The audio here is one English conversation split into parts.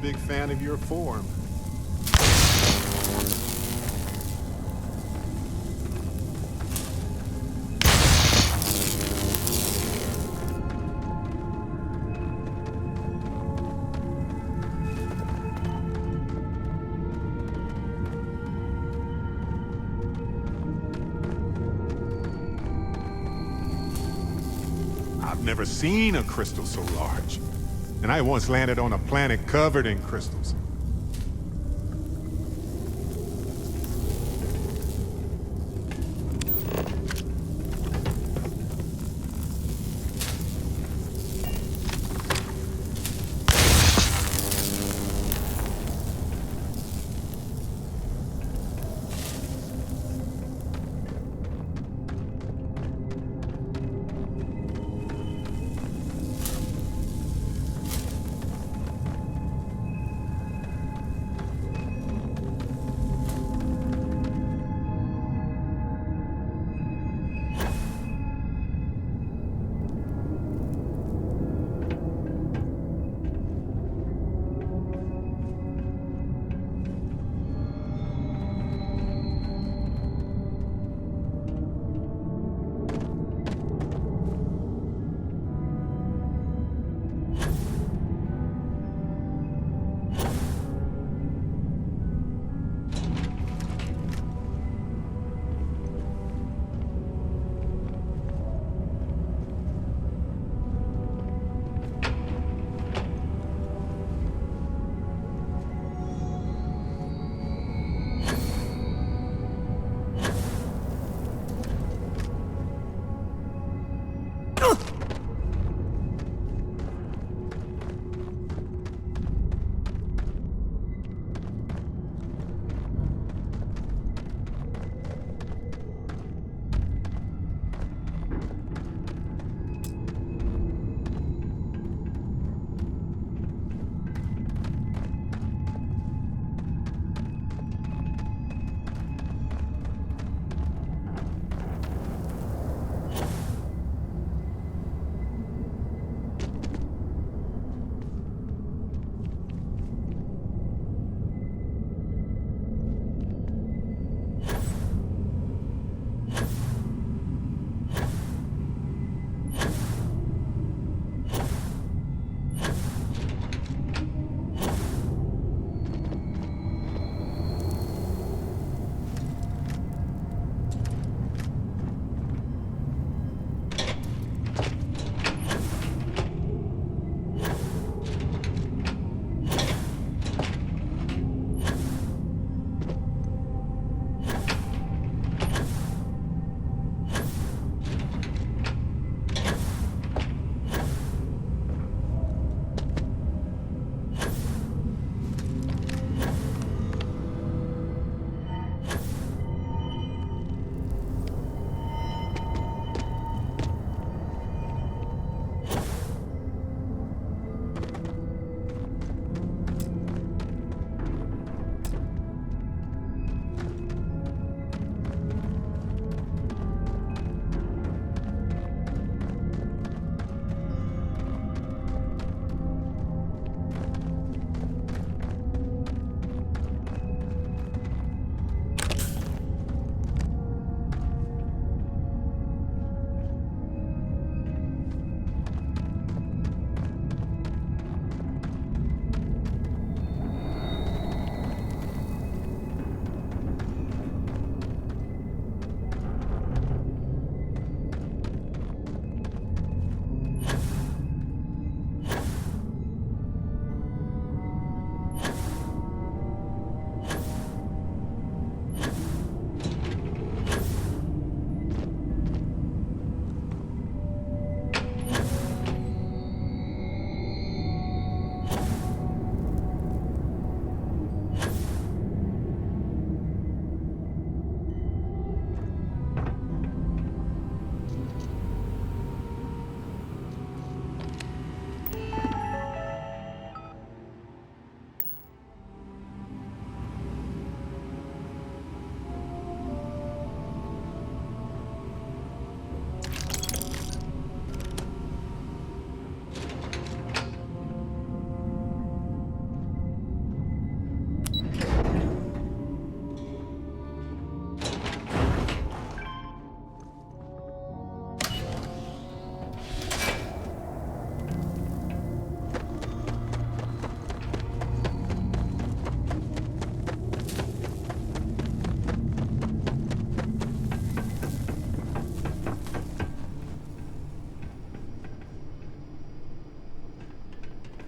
big fan of your form. I've never seen a crystal so large. And I once landed on a planet covered in crystals.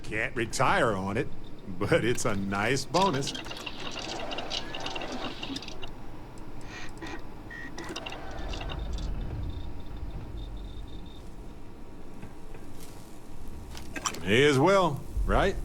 Can't retire on it, but it's a nice bonus. May as well, right?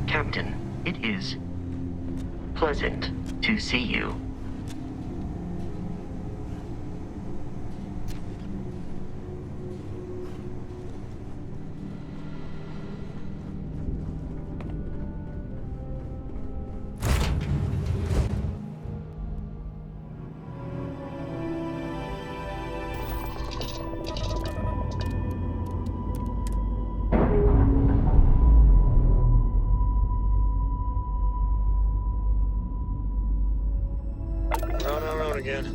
Captain, it is pleasant to see you. Again.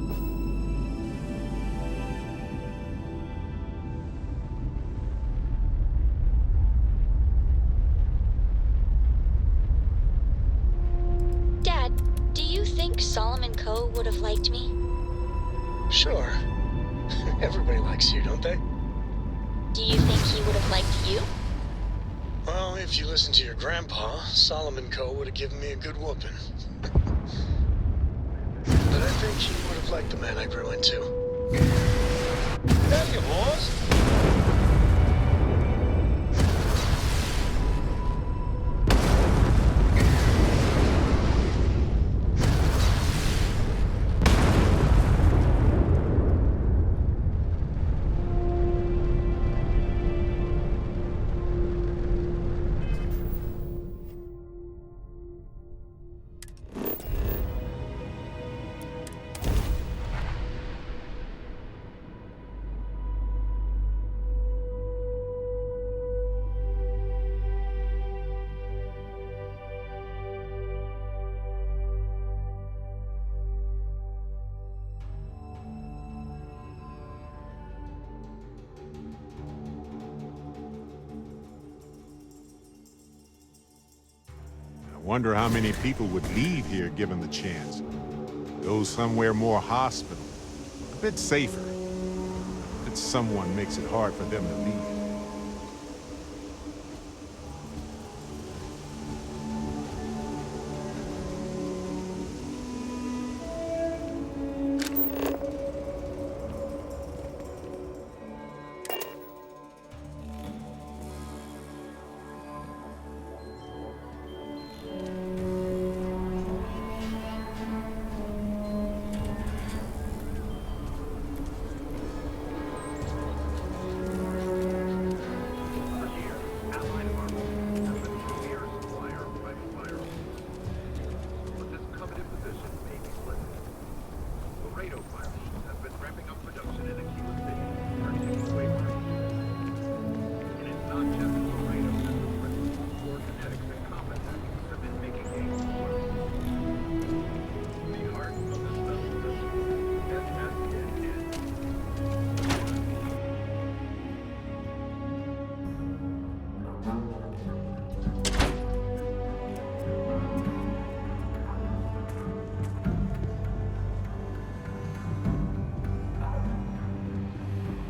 Dad, do you think Solomon Coe would have liked me? Sure. Everybody likes you, don't they? Do you think he would have liked you? Well, if you listen to your grandpa, Solomon Coe would have given me a good whooping. But I think he would have liked the man I grew into. That you, boss? I wonder how many people would leave here given the chance. Go somewhere more hospitable, a bit safer. That someone makes it hard for them to leave.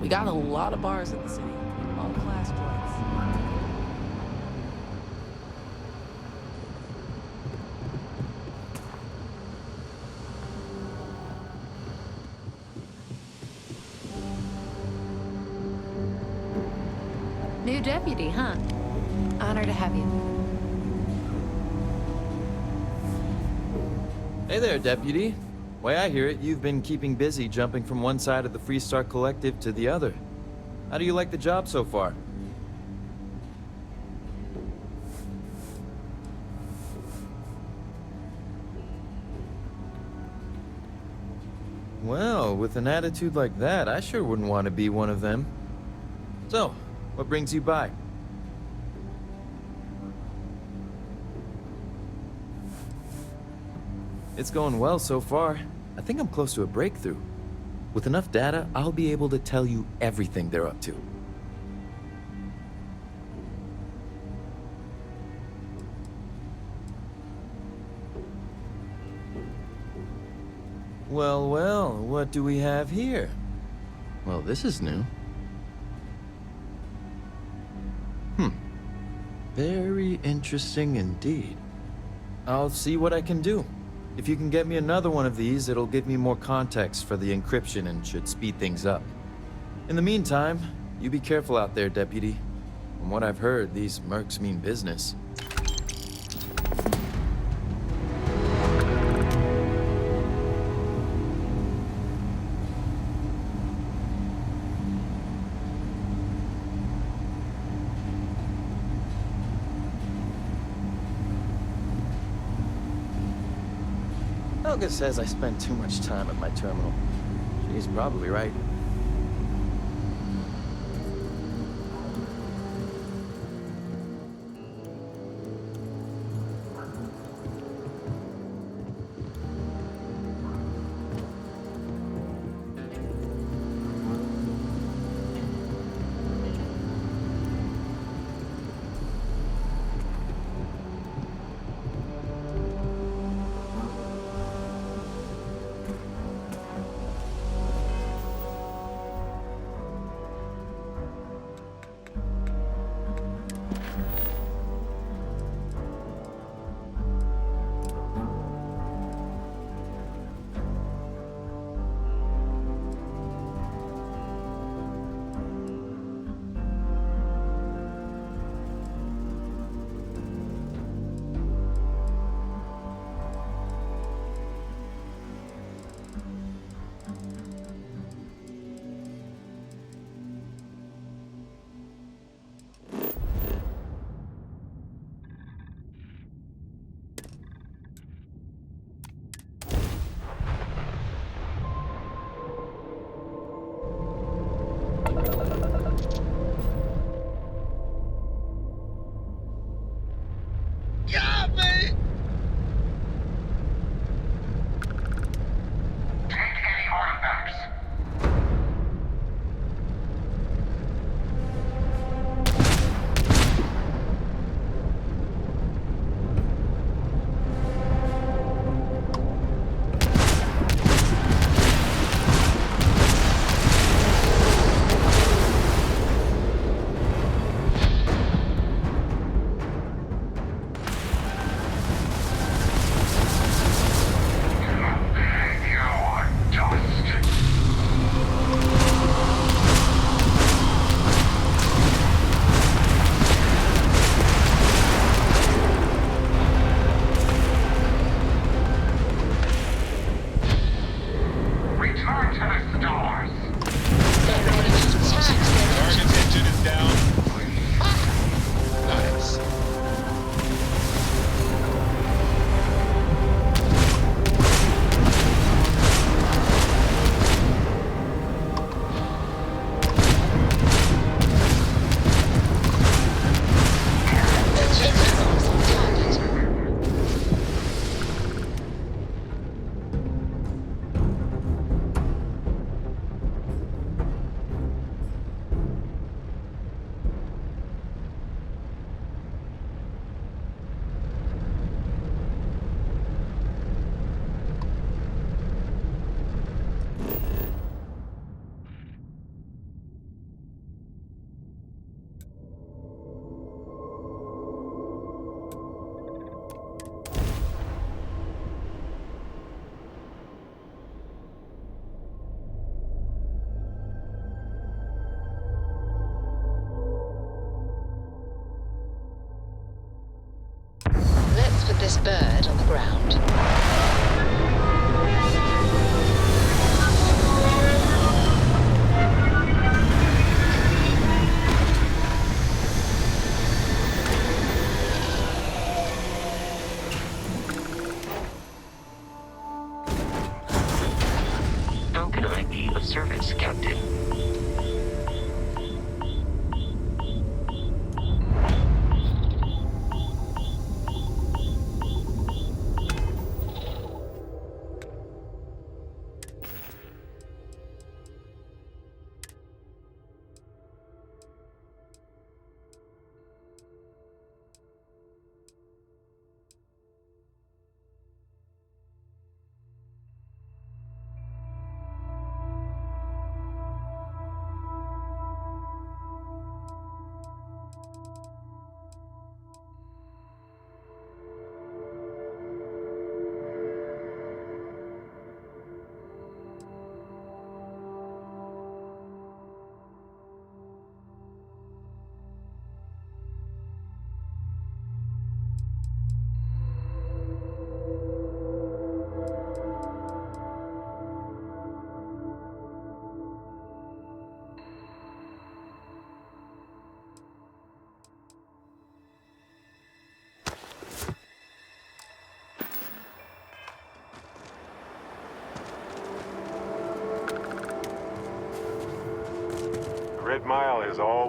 We got a lot of bars in the city, all class joints. New deputy, huh? Honor to have you. Hey there, Deputy. Way I hear it, you've been keeping busy jumping from one side of the Freestar Collective to the other. How do you like the job so far? Well, with an attitude like that, I sure wouldn't want to be one of them. So, what brings you by? It's going well so far. I think I'm close to a breakthrough. With enough data, I'll be able to tell you everything they're up to. Well, well, what do we have here? Well, this is new. Very interesting indeed. I'll see what I can do. If you can get me another one of these, it'll give me more context for the encryption and should speed things up. In the meantime, you be careful out there, Deputy. From what I've heard, these mercs mean business. Helga says I spend too much time at my terminal. She's probably right. Let's put this bird on the ground.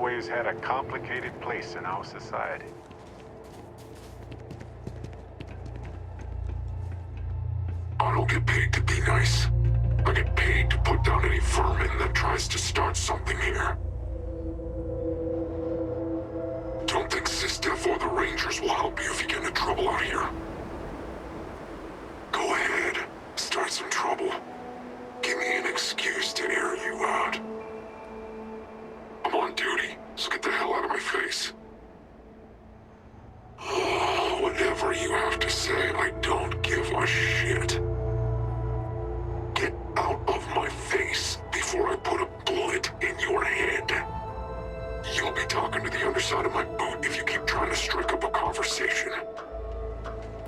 always had a complicated place in our society. I don't get paid to be nice. I get paid to put down any vermin that tries to start something here. Don't think SysDef or the Rangers will help you if you get into trouble out here. Go ahead, start some trouble. Give me an excuse to air you out. I'm on duty, so get the hell out of my face. Whatever you have to say, I don't give a shit. Get out of my face before I put a bullet in your head. You'll be talking to the underside of my boot if you keep trying to strike up a conversation.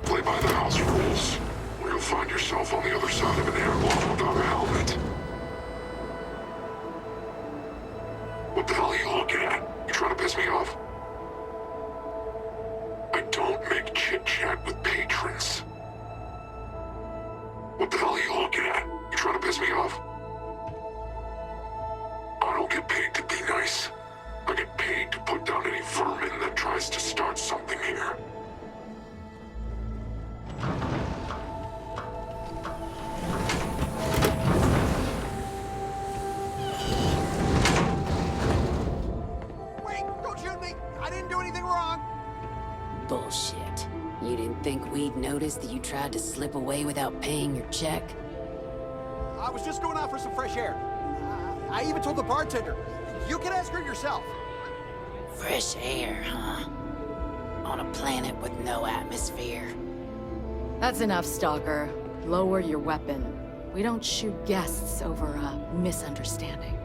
Play by the house rules, or you'll find yourself on the other side of an airlock without a helmet. What the hell are you looking at? You trying to piss me off? I don't make chit-chat with patrons. What the hell are you looking at? You trying to piss me off? I don't get paid to be nice. I get paid to put down any vermin that tries to start something here. Wait, don't shoot me! I didn't do anything wrong! Bullshit. You didn't think we'd notice that you tried to slip away without paying your check? I was just going out for some fresh air. I even told the bartender. You can ask her yourself. Fresh air, huh? On a planet with no atmosphere. That's enough, Stalker. Lower your weapon. We don't shoot guests over a misunderstanding.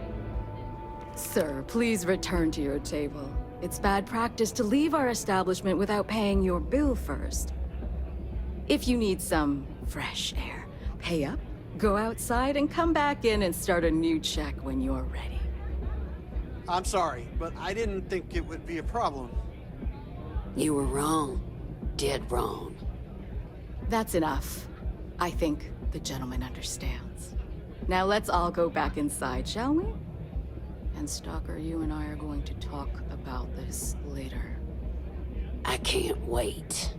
Sir, please return to your table. It's bad practice to leave our establishment without paying your bill first. If you need some fresh air, pay up, go outside, and come back in and start a new check when you're ready. I'm sorry, but I didn't think it would be a problem. You were wrong. Dead wrong. That's enough. I think the gentleman understands. Now let's all go back inside, shall we? And Stalker, you and I are going to talk about this later. I can't wait.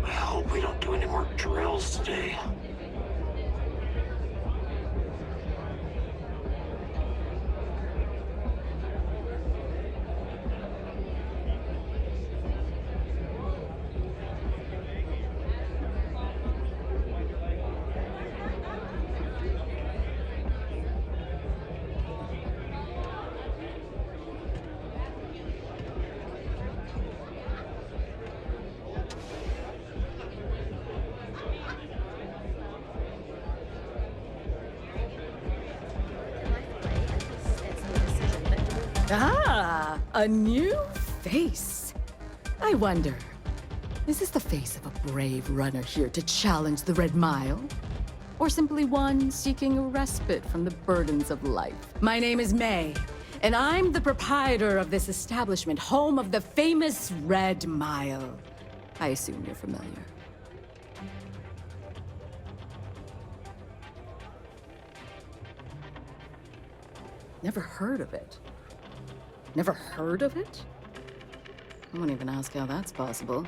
I hope we don't do any more drills today. Ah, a new face. I wonder, is this the face of a brave runner here to challenge the Red Mile? Or simply one seeking a respite from the burdens of life? My name is May, and I'm the proprietor of this establishment, home of the famous Red Mile. I assume you're familiar. Never heard of it. Never heard of it? I won't even ask how that's possible.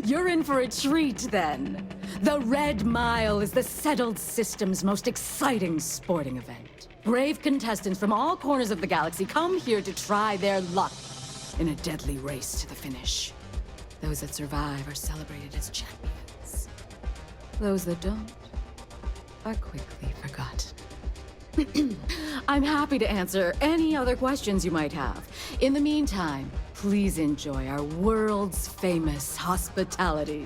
You're in for a treat, then. The Red Mile is the settled system's most exciting sporting event. Brave contestants from all corners of the galaxy come here to try their luck in a deadly race to the finish. Those that survive are celebrated as champions. Those that don't are quickly forgotten. I'm happy to answer any other questions you might have. In the meantime, Please enjoy our world's famous hospitality.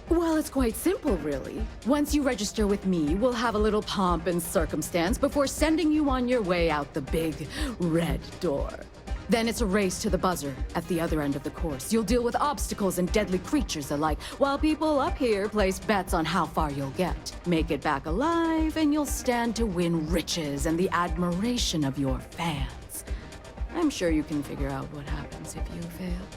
Well, it's quite simple, really. Once you register with me, we'll have a little pomp and circumstance before sending you on your way out the big red door. Then it's a race to the buzzer at the other end of the course. You'll deal with obstacles and deadly creatures alike, while people up here place bets on how far you'll get. Make it back alive, and you'll stand to win riches and the admiration of your fans. I'm sure you can figure out what happens if you fail.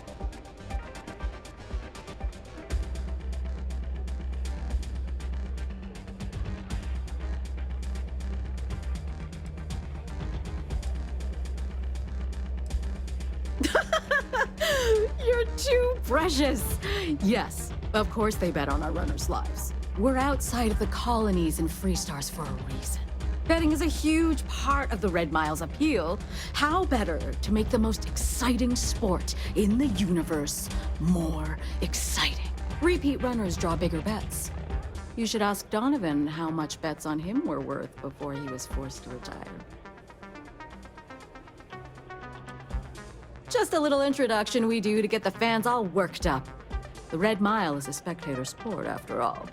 You're too precious! Yes, of course they bet on our runners' lives. We're outside of the colonies and Freestars for a reason. Betting is a huge part of the Red Mile's appeal. How better to make the most exciting sport in the universe more exciting? Repeat runners draw bigger bets. You should ask Donovan how much bets on him were worth before he was forced to retire. Just a little introduction we do to get the fans all worked up. The Red Mile is a spectator sport, after all.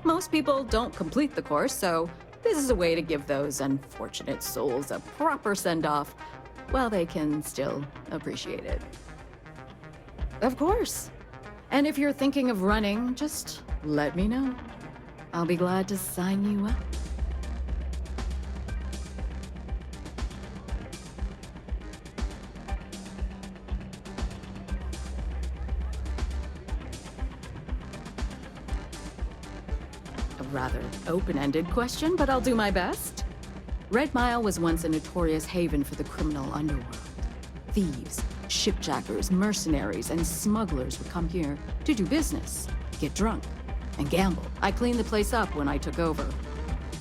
Most people don't complete the course, so this is a way to give those unfortunate souls a proper send-off while they can still appreciate it. Of course. And if you're thinking of running, just let me know. I'll be glad to sign you up. Rather open-ended question, but I'll do my best. Red Mile was once a notorious haven for the criminal underworld. Thieves, shipjackers, mercenaries, and smugglers would come here to do business, get drunk, and gamble. I cleaned the place up when I took over.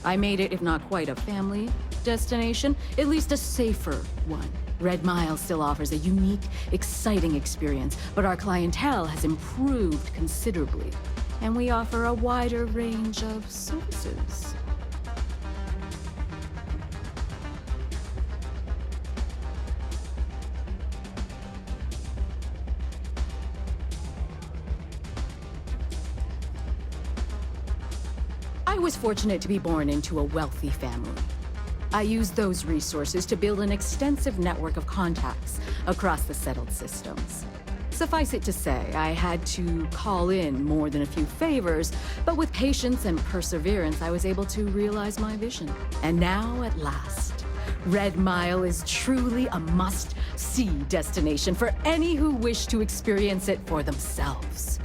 I made it, if not quite a family destination, at least a safer one. Red Mile still offers a unique, exciting experience, but our clientele has improved considerably. And we offer a wider range of services. I was fortunate to be born into a wealthy family. I used those resources to build an extensive network of contacts across the settled systems. Suffice it to say, I had to call in more than a few favors, but with patience and perseverance, I was able to realize my vision. And now, at last, Red Mile is truly a must-see destination for any who wish to experience it for themselves.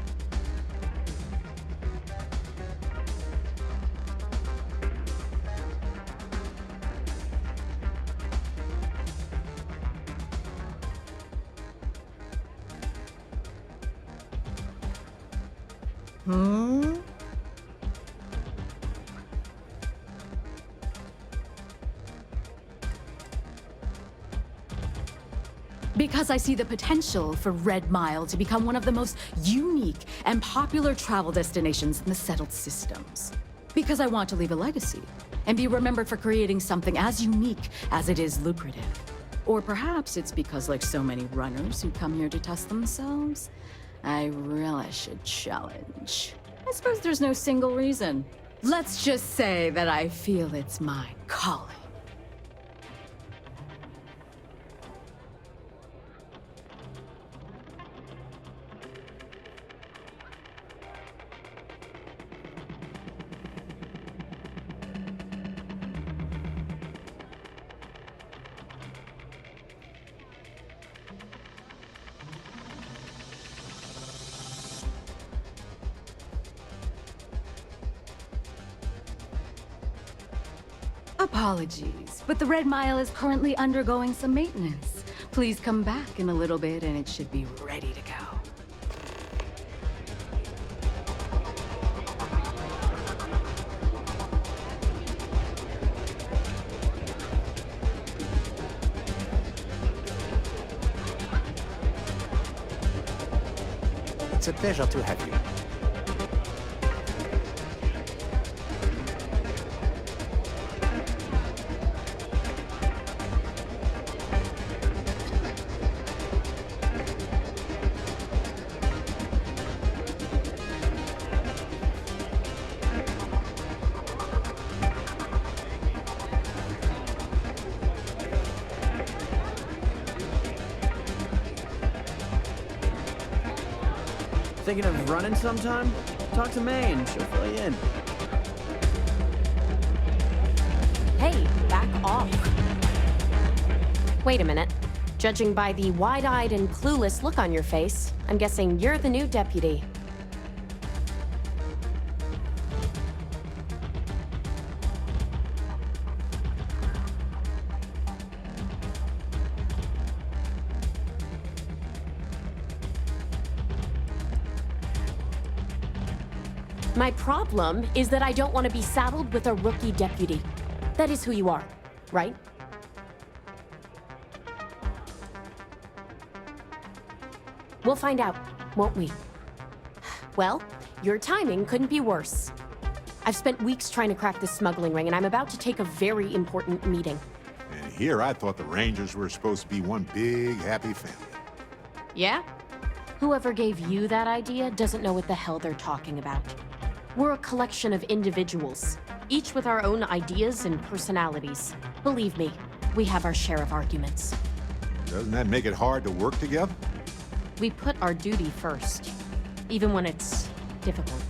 Because I see the potential for Red Mile to become one of the most unique and popular travel destinations in the settled systems. Because I want to leave a legacy and be remembered for creating something as unique as it is lucrative. Or perhaps it's because, like so many runners who come here to test themselves, I relish a challenge. I suppose there's no single reason. Let's just say that I feel it's my calling. Apologies, but the Red Mile is currently undergoing some maintenance. Please come back in a little bit and it should be ready to go. It's a pleasure to have you. Thinking of running sometime? Talk to Maine, she'll fill you in. Hey, back off. Wait a minute. Judging by the wide-eyed and clueless look on your face, I'm guessing you're the new deputy. My problem is that I don't want to be saddled with a rookie deputy. That is who you are, right? We'll find out, won't we? Well, your timing couldn't be worse. I've spent weeks trying to crack this smuggling ring, and I'm about to take a very important meeting. And here I thought the Rangers were supposed to be one big, happy family. Yeah? Whoever gave you that idea doesn't know what the hell they're talking about. We're a collection of individuals, each with our own ideas and personalities. Believe me, we have our share of arguments. Doesn't that make it hard to work together? We put our duty first, even when it's difficult.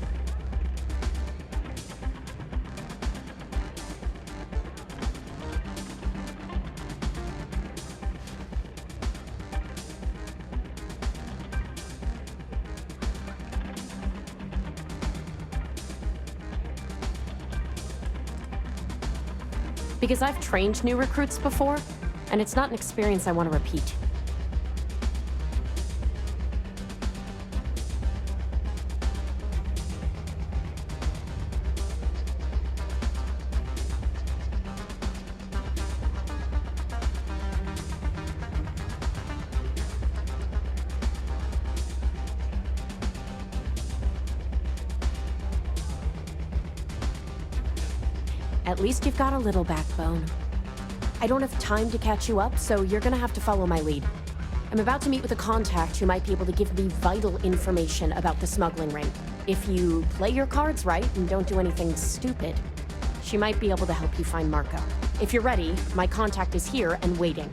Because I've trained new recruits before, and it's not an experience I want to repeat. At least you've got a little backbone. I don't have time to catch you up, so you're gonna have to follow my lead. I'm about to meet with a contact who might be able to give me vital information about the smuggling ring. If you play your cards right and don't do anything stupid, she might be able to help you find Marco. If you're ready, my contact is here and waiting.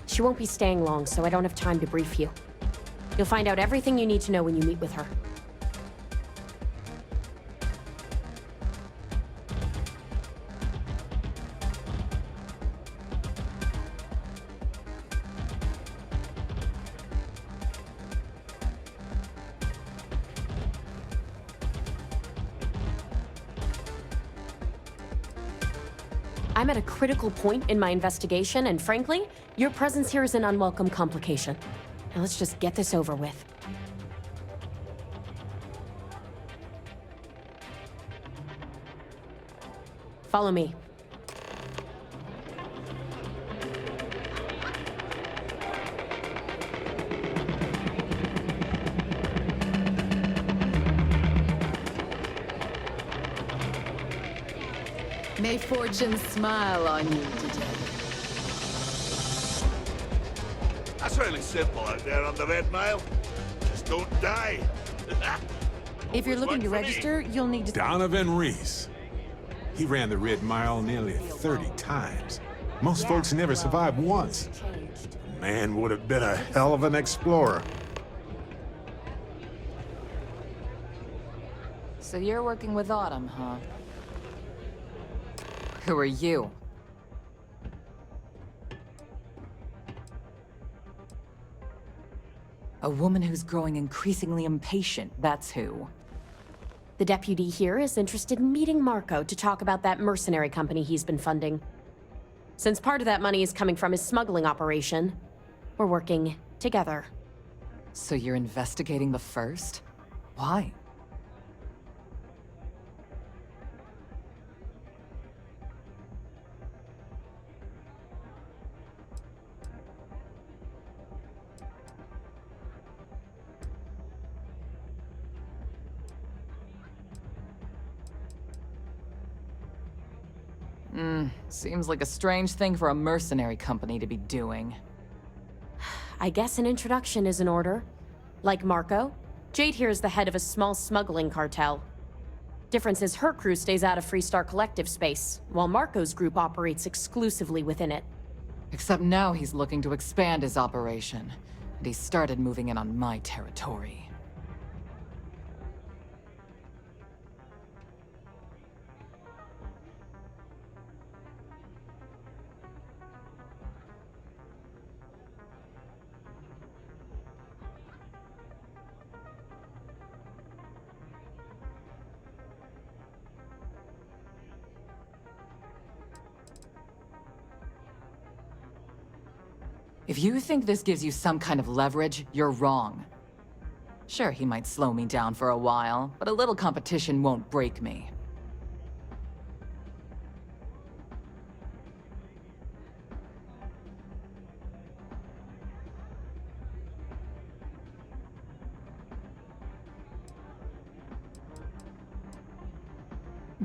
She won't be staying long, so I don't have time to brief you. You'll find out everything you need to know when you meet with her. I'm at a critical point in my investigation, and frankly, your presence here is an unwelcome complication. Now let's just get this over with. Follow me. May fortune smile on you today. That's really simple out there on the Red Mile. Just don't die. If you're looking to register, you'll need to... Donovan Reese. He ran the Red Mile nearly 30 times. Most folks never survive once. The man would have been a hell of an explorer. So you're working with Autumn, huh? Who are you? A woman who's growing increasingly impatient, that's who. The deputy here is interested in meeting Marco to talk about that mercenary company he's been funding. Since part of that money is coming from his smuggling operation, we're working together. So you're investigating the first? Why? Seems like a strange thing for a mercenary company to be doing. I guess an introduction is in order. Like Marco, Jade here is the head of a small smuggling cartel. Difference is her crew stays out of Freestar Collective space, while Marco's group operates exclusively within it. Except now he's looking to expand his operation, and he started moving in on my territory. If you think this gives you some kind of leverage, you're wrong. Sure, he might slow me down for a while, but a little competition won't break me.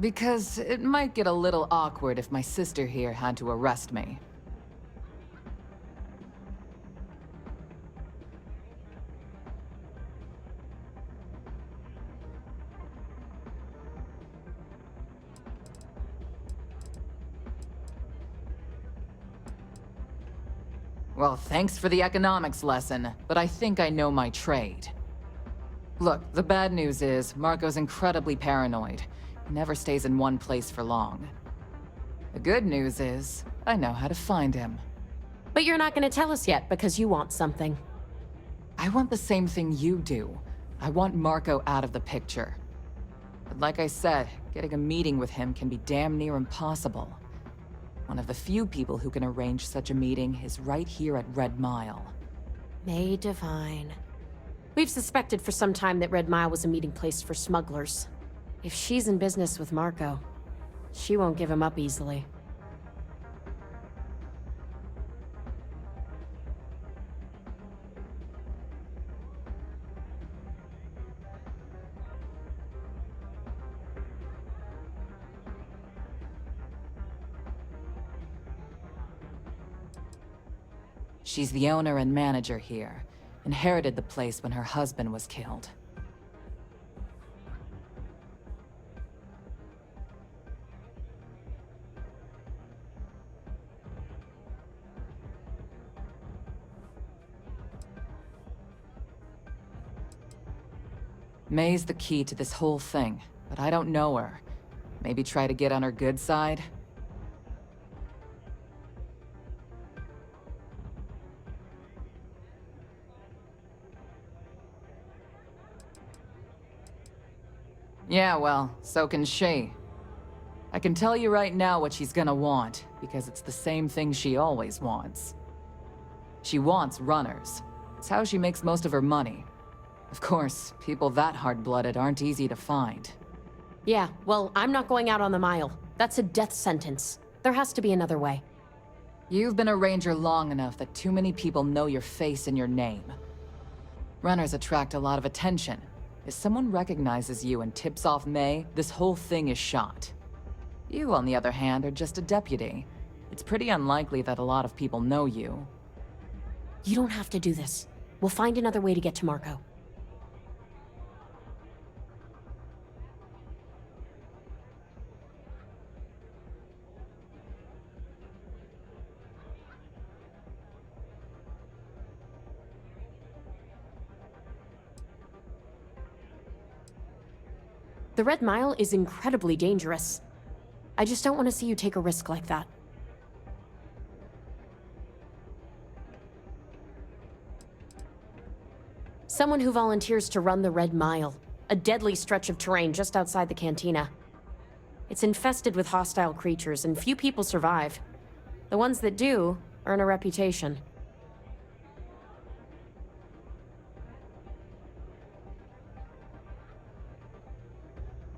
Because it might get a little awkward if my sister here had to arrest me. Well, thanks for the economics lesson, but I think I know my trade. Look, the bad news is, Marco's incredibly paranoid. He never stays in one place for long. The good news is, I know how to find him. But you're not going to tell us yet because you want something. I want the same thing you do. I want Marco out of the picture. But like I said, getting a meeting with him can be damn near impossible. One of the few people who can arrange such a meeting is right here at Red Mile. May Divine. We've suspected for some time that Red Mile was a meeting place for smugglers. If she's in business with Marco, she won't give him up easily. She's the owner and manager here. Inherited the place when her husband was killed. May's the key to this whole thing, but I don't know her. Maybe try to get on her good side? Yeah, well, so can she. I can tell you right now what she's gonna want, because it's the same thing she always wants. She wants runners. It's how she makes most of her money. Of course, people that hard-blooded aren't easy to find. Yeah, well, I'm not going out on the mile. That's a death sentence. There has to be another way. You've been a ranger long enough that too many people know your face and your name. Runners attract a lot of attention. If someone recognizes you and tips off May, this whole thing is shot. You, on the other hand, are just a deputy. It's pretty unlikely that a lot of people know you. You don't have to do this. We'll find another way to get to Marco. The Red Mile is incredibly dangerous. I just don't want to see you take a risk like that. Someone who volunteers to run the Red Mile. a deadly stretch of terrain just outside the cantina. It's infested with hostile creatures, and few people survive. The ones that do earn a reputation.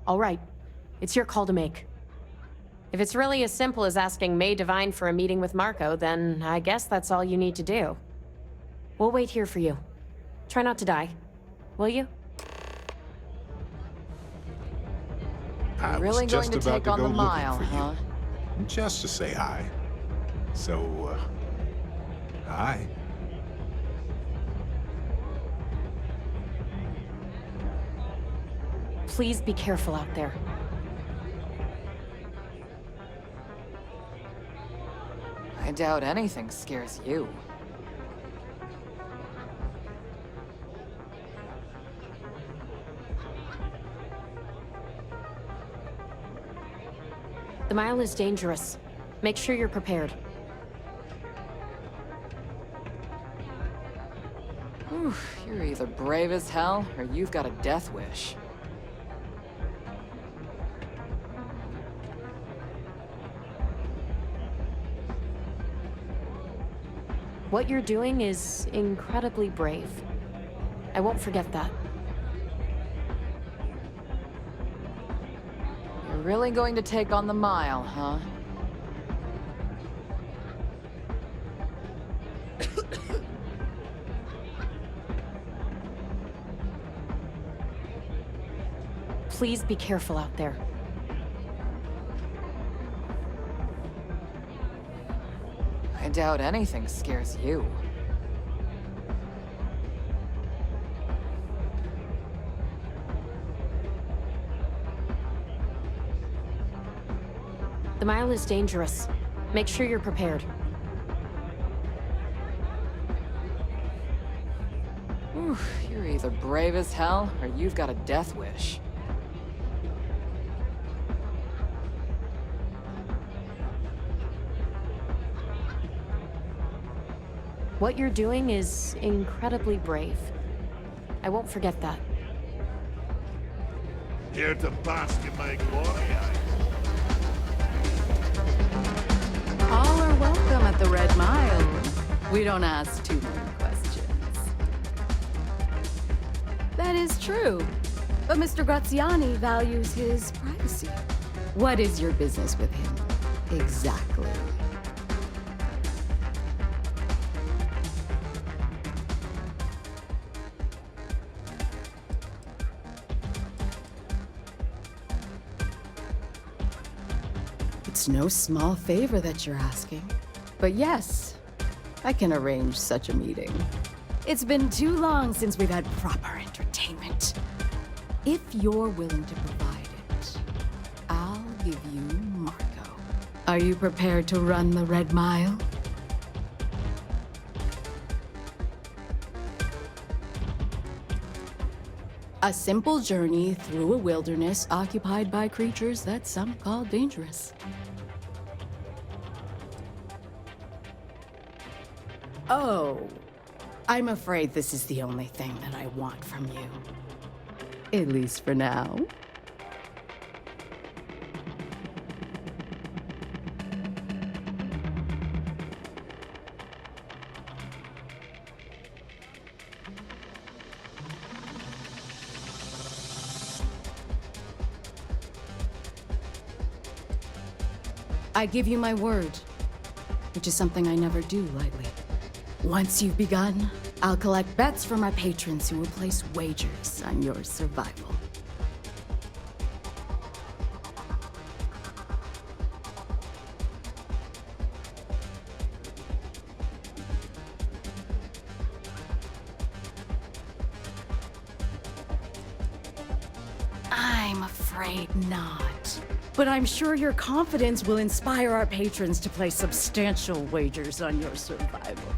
All right, it's your call to make. If it's really as simple as asking May Divine for a meeting with Marco, then I guess that's all you need to do. We'll wait here for you. Try not to die, will you? I Really was going just to about take to on go the looking mile, for you. huh? Just to say hi. So, hi. Please be careful out there. I doubt anything scares you. The mile is dangerous. Make sure you're prepared. Whew, you're either brave as hell, or you've got a death wish. What you're doing is incredibly brave. I won't forget that. You're really going to take on the mile, huh? Please be careful out there. I doubt anything scares you. The mile is dangerous. Make sure you're prepared. Whew, you're either brave as hell, or you've got a death wish. What you're doing is incredibly brave. I won't forget that. Here to bask in my glory, All are welcome at the Red Mile. We don't ask too many questions. That is true. But Mr. Graziani values his privacy. What is your business with him? Exactly. It's no small favor that you're asking. But yes, I can arrange such a meeting. It's been too long since we've had proper entertainment. If you're willing to provide it, I'll give you Marco. Are you prepared to run the Red Mile? A simple journey through a wilderness occupied by creatures that some call dangerous. Oh, I'm afraid this is the only thing that I want from you. At least for now. I give you my word, which is something I never do lightly. Once you've begun, I'll collect bets from my patrons who will place wagers on your survival. I'm afraid not. But I'm sure your confidence will inspire our patrons to place substantial wagers on your survival.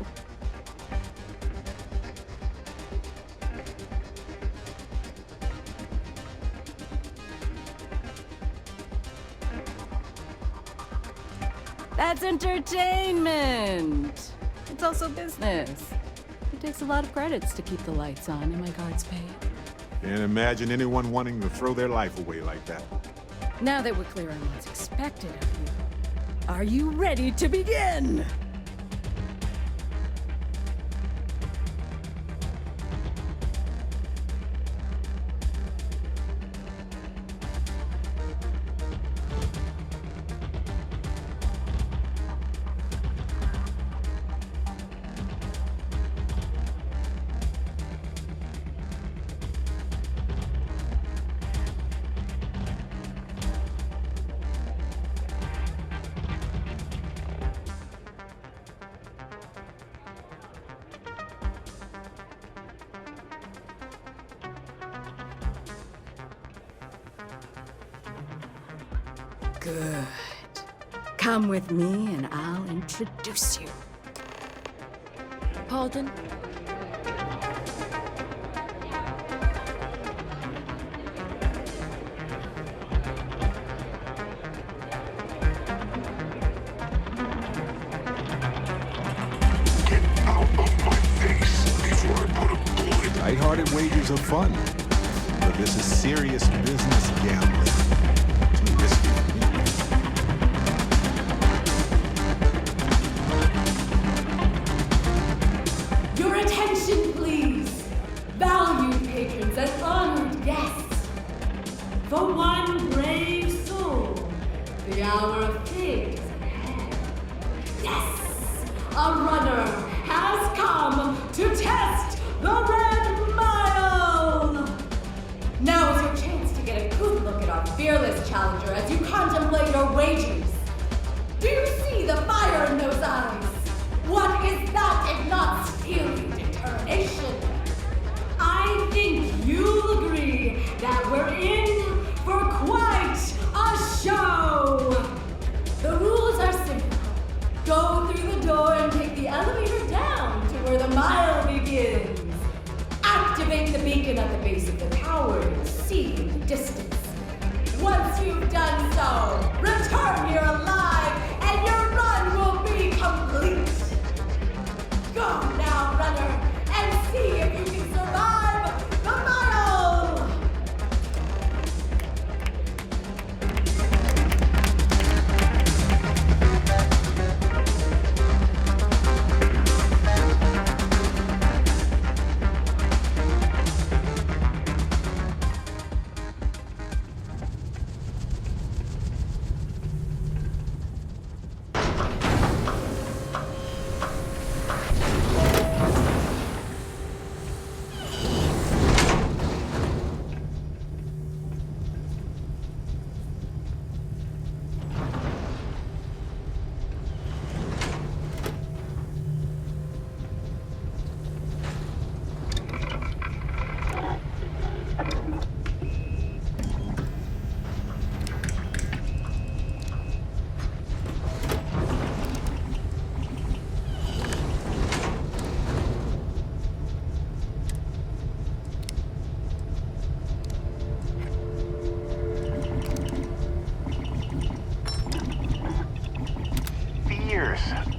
That's entertainment! It's also business. It takes a lot of credits to keep the lights on and my guards paid. Can't imagine anyone wanting to throw their life away like that. Now that we're clear on what's expected of you, are you ready to begin? Good. Come with me and I'll introduce you. Paulton? Lighthearted wagers are fun, but this is serious business gambling. Too risky for me. Your attention, please, valued patrons and honored guests. For one brave soul, the hour of fate is at hand. Yes, a runner has come to test the Red Mile! Now is your chance to get a good look at our fearless challenger as you contemplate your wagers. Do you see the fire in those eyes? What is that if not steely determination? I think you'll agree that we're in for quite a show! The rules are simple. Go through the door and take the elevator down to where the mile begins. Activate the beacon at the base of the tower and see in the distance. Once you've done so, return here alive and your run will be complete. Go now, runner, and see if you can survive the mile!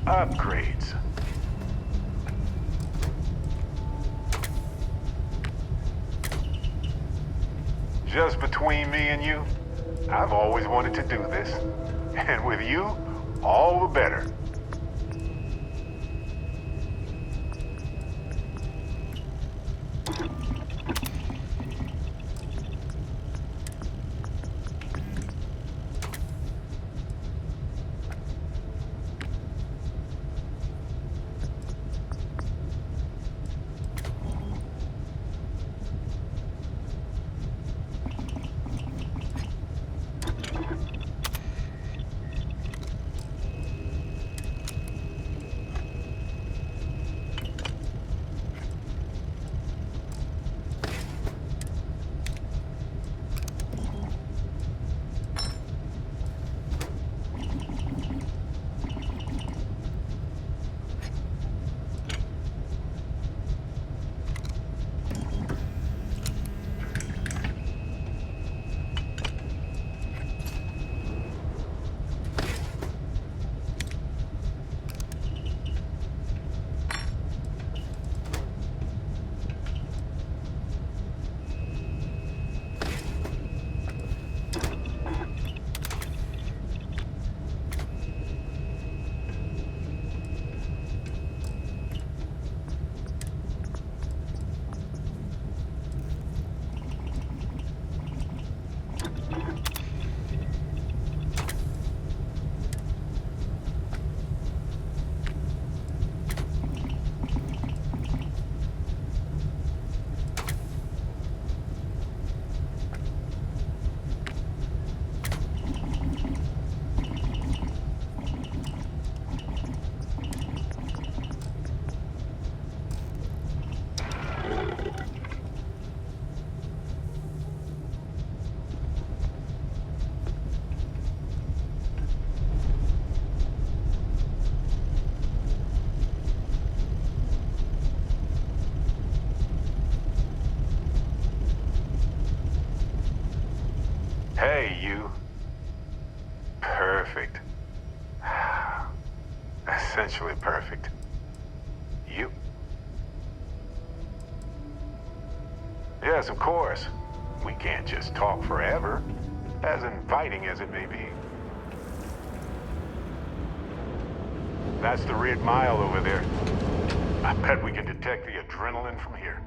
Upgrades. Just between me and you, I've always wanted to do this. And with you, all the better. You? Perfect. Essentially perfect. You? Yes, of course. We can't just talk forever, as inviting as it may be. That's the Red Mile over there. I bet we can detect the adrenaline from here.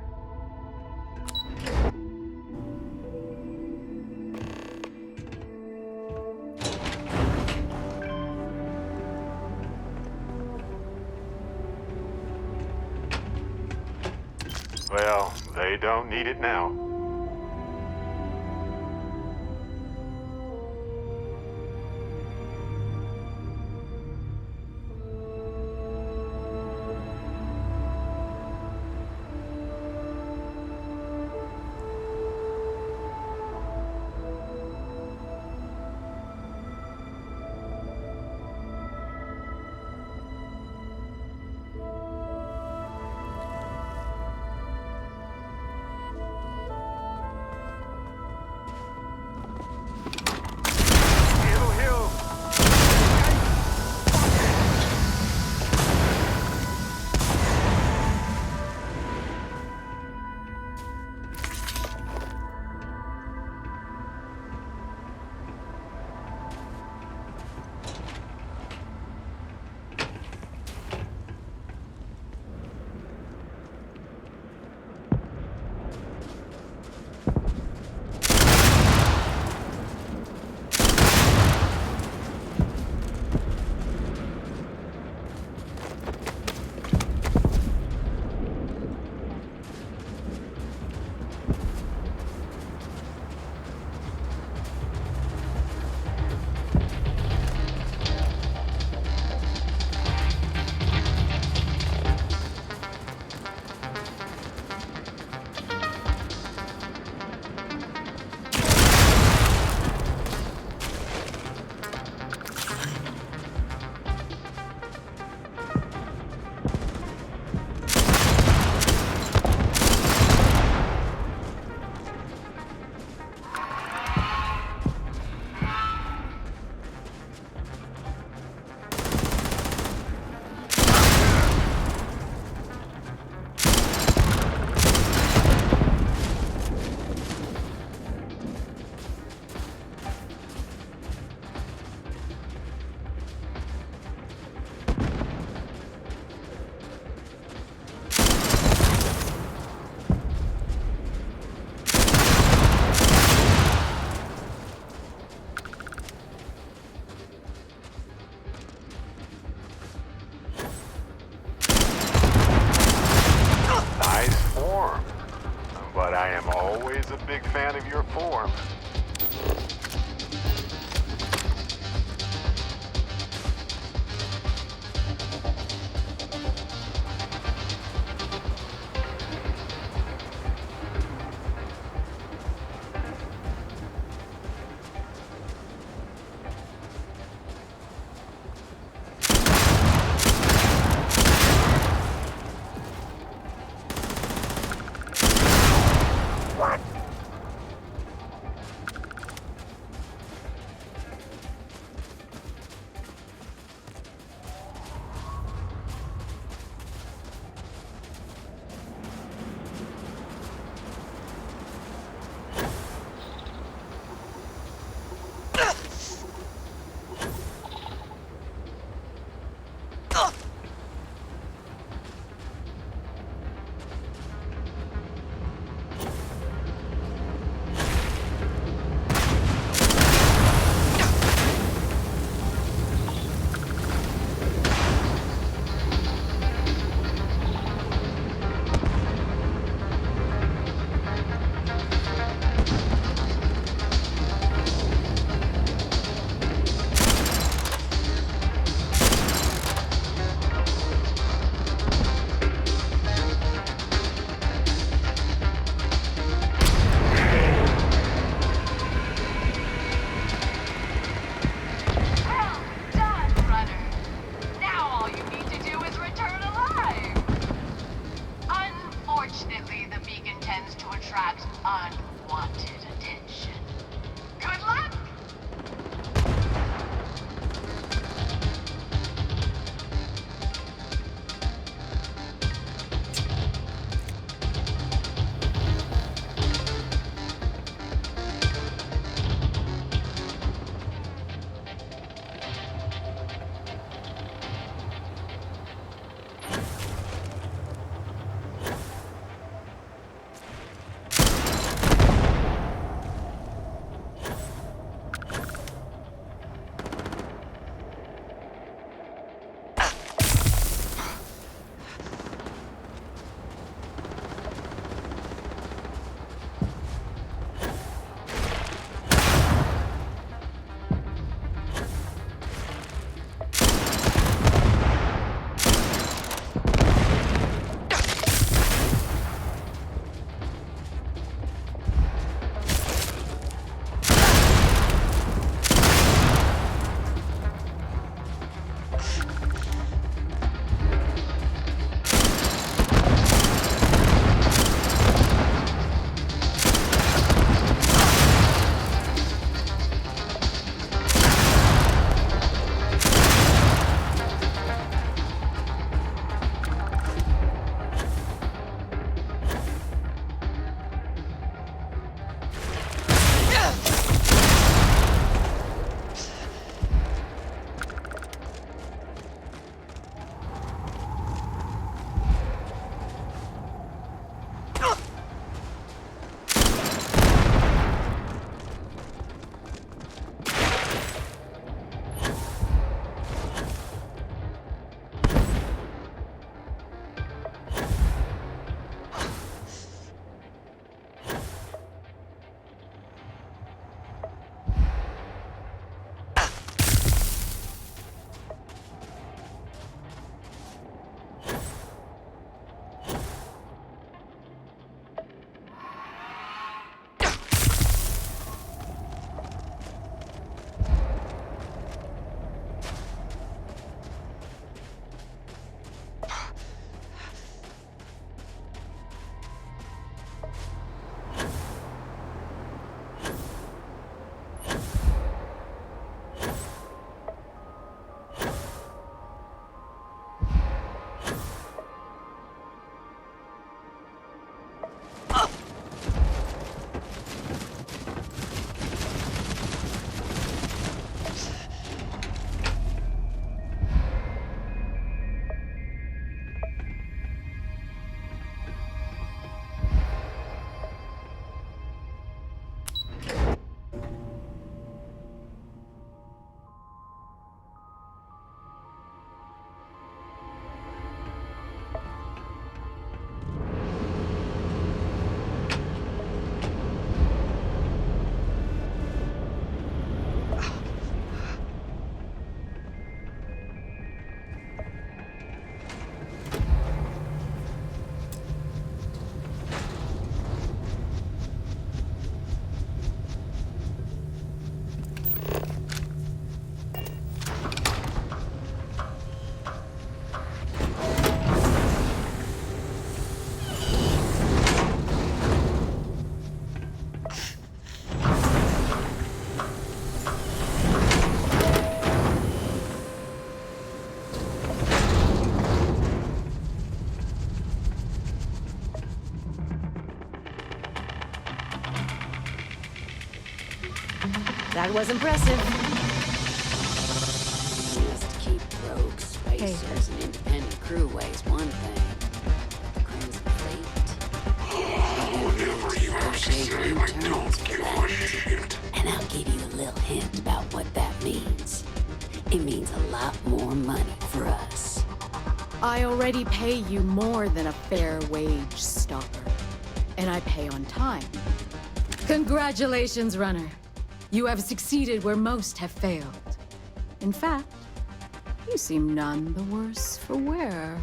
Well, they don't need it now. But I am always a big fan of your form. That was impressive. Just keep rogue spacers and independent crew ways one thing. Crimson Fleet. Whatever you have to say, I don't give a shit. And I'll give you a little hint about what that means. It means a lot more money for us. I already pay you more than a fair wage, Stalker. And I pay on time. Congratulations, Runner. You have succeeded where most have failed. In fact, you seem none the worse for wear.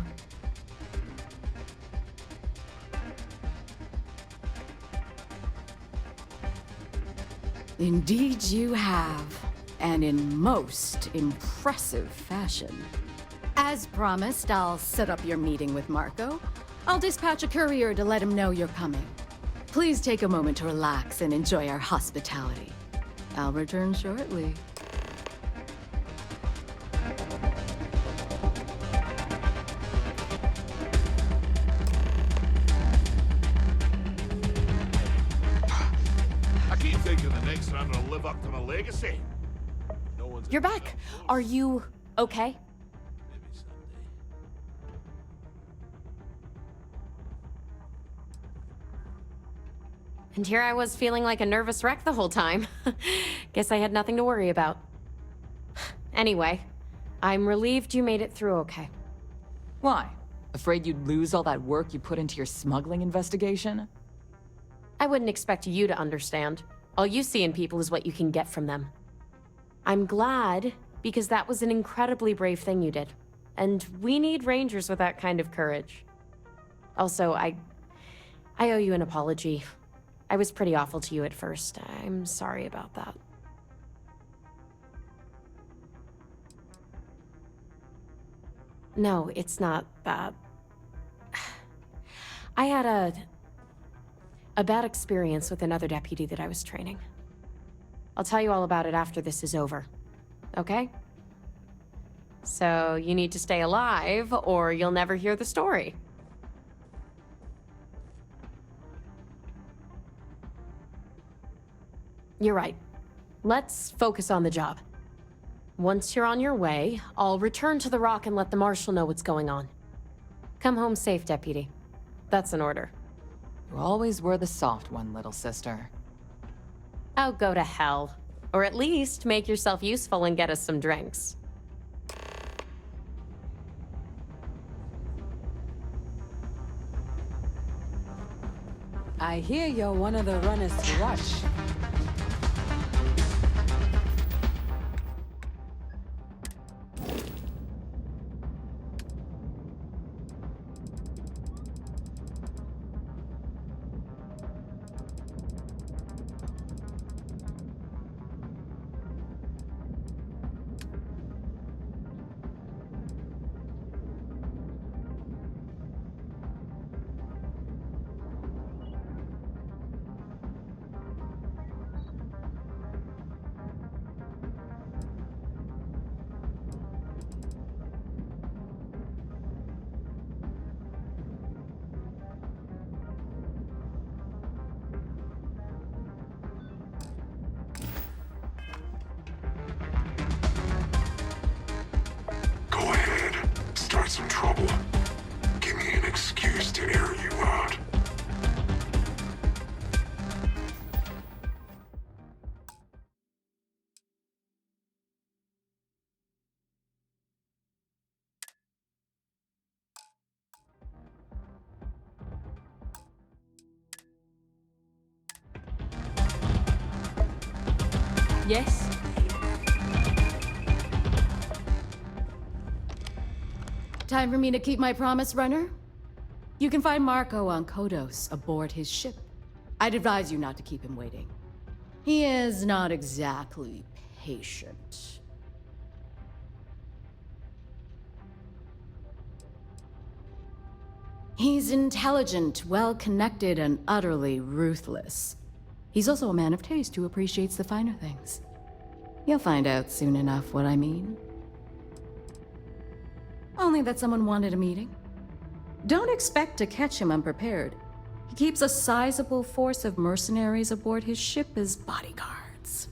Indeed you have, and in most impressive fashion. As promised, I'll set up your meeting with Marco. I'll dispatch a courier to let him know you're coming. Please take a moment to relax and enjoy our hospitality. I'll return shortly. I keep thinking the next runner will live up to my legacy. No one's You're back. Are you okay? maybe someday. And here I was feeling like a nervous wreck the whole time. Guess I had nothing to worry about. Anyway, I'm relieved you made it through okay. Why? Afraid you'd lose all that work you put into your smuggling investigation? I wouldn't expect you to understand. All you see in people is what you can get from them. I'm glad, because that was an incredibly brave thing you did. And we need rangers with that kind of courage. Also, I owe you an apology. I was pretty awful to you at first. I'm sorry about that. No, it's not that. I had a bad experience with another deputy that I was training. I'll tell you all about it after this is over. Okay? So, you need to stay alive, or you'll never hear the story. You're right. Let's focus on the job. Once you're on your way, I'll return to the Rock and let the Marshal know what's going on. Come home safe, Deputy. That's an order. You always were the soft one, little sister. Oh, go to hell. Or at least make yourself useful and get us some drinks. I hear you're one of the runners to watch. Some trouble. Give me an excuse to air you out. Yes? Time for me to keep my promise, Runner? You can find Marco on Kodos aboard his ship. I'd advise you not to keep him waiting. He is not exactly patient. He's intelligent, well-connected, and utterly ruthless. He's also a man of taste who appreciates the finer things. You'll find out soon enough what I mean. Only that someone wanted a meeting. Don't expect to catch him unprepared. He keeps a sizable force of mercenaries aboard his ship as bodyguards.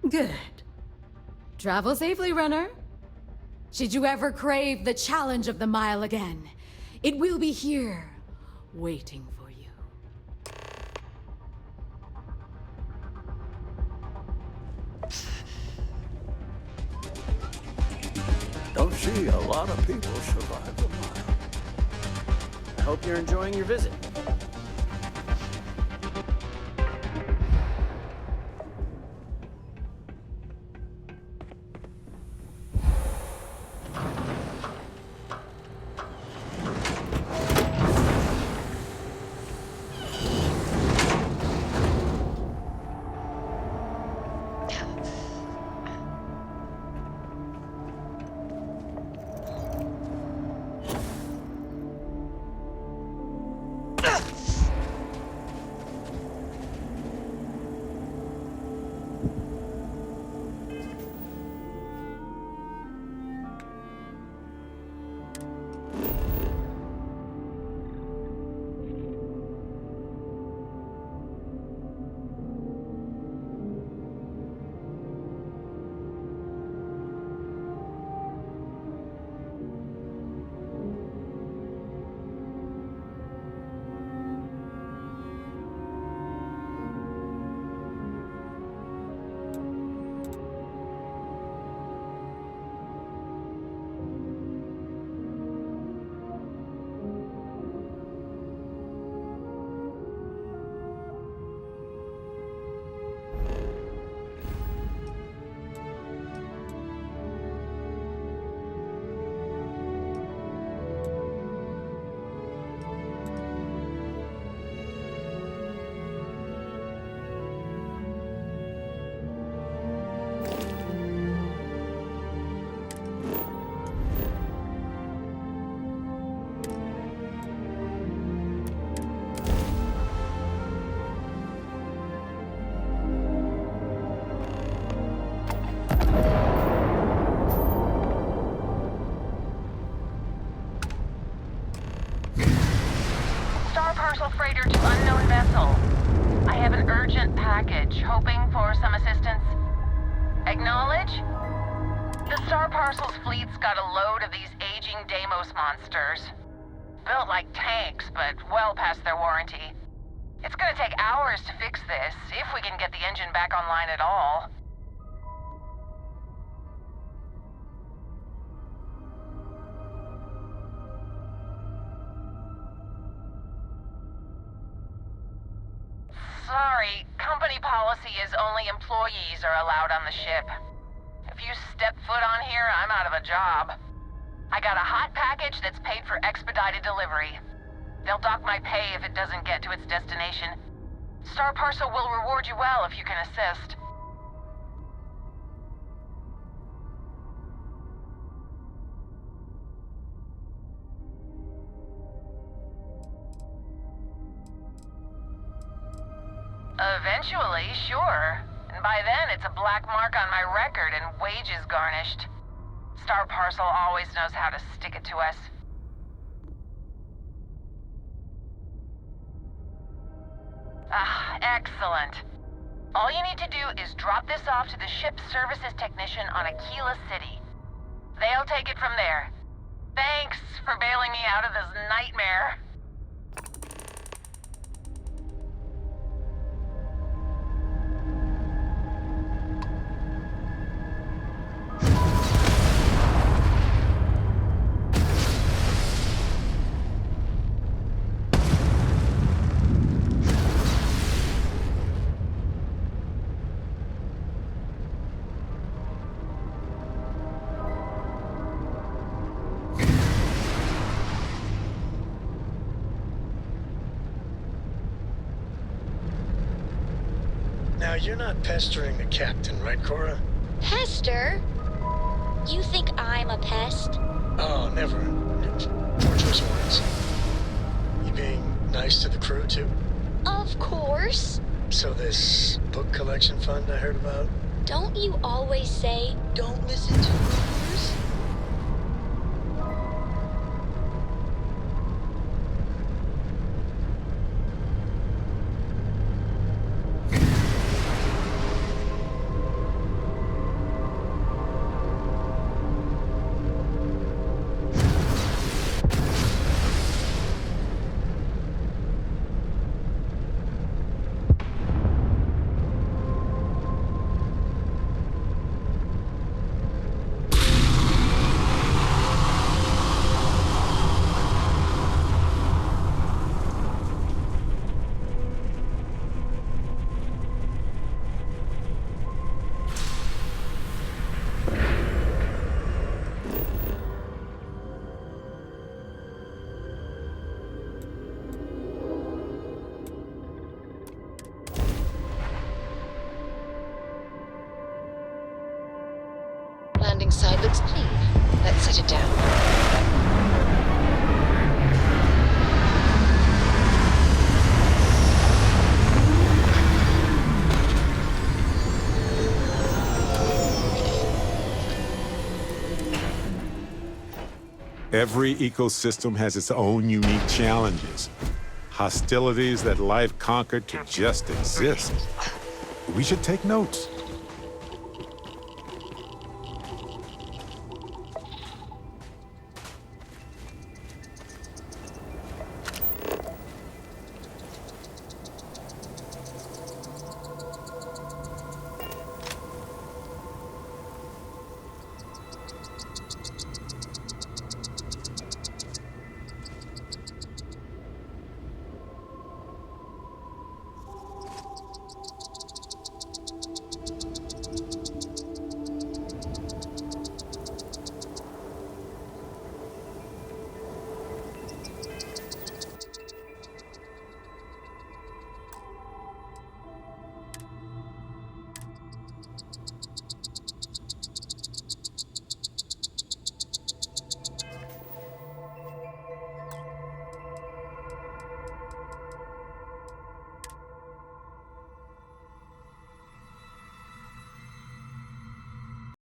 Good. Travel safely, runner. Should you ever crave the challenge of the mile again, it will be here, waiting for you. Don't see a lot of people survive the mile. I hope you're enjoying your visit. Parcel freighter to unknown vessel. I have an urgent package, hoping for some assistance. Acknowledge? The Star Parcel's fleet's got a load of these aging Deimos monsters. Built like tanks, but well past their warranty. It's gonna take hours to fix this, if we can get the engine back online at all. Sorry, company policy is only employees are allowed on the ship. If you step foot on here, I'm out of a job. I got a hot package that's paid for expedited delivery. They'll dock my pay if it doesn't get to its destination. Star Parcel will reward you well if you can assist. Eventually, sure. And by then, it's a black mark on my record and wages garnished. Star Parcel always knows how to stick it to us. Ah, excellent. All you need to do is drop this off to the ship's services technician on Aquila City. They'll take it from there. Thanks for bailing me out of this nightmare. Now, you're not pestering the captain, right, Cora? Pester? You think I'm a pest? Oh, never. Poor choice of words. You being nice to the crew, too? Of course. So this book collection fund I heard about? Don't you always say, don't listen to rumors? landing side looks clean. Let's set it down. Every ecosystem has its own unique challenges. Hostilities that life conquered to just exist. We should take notes.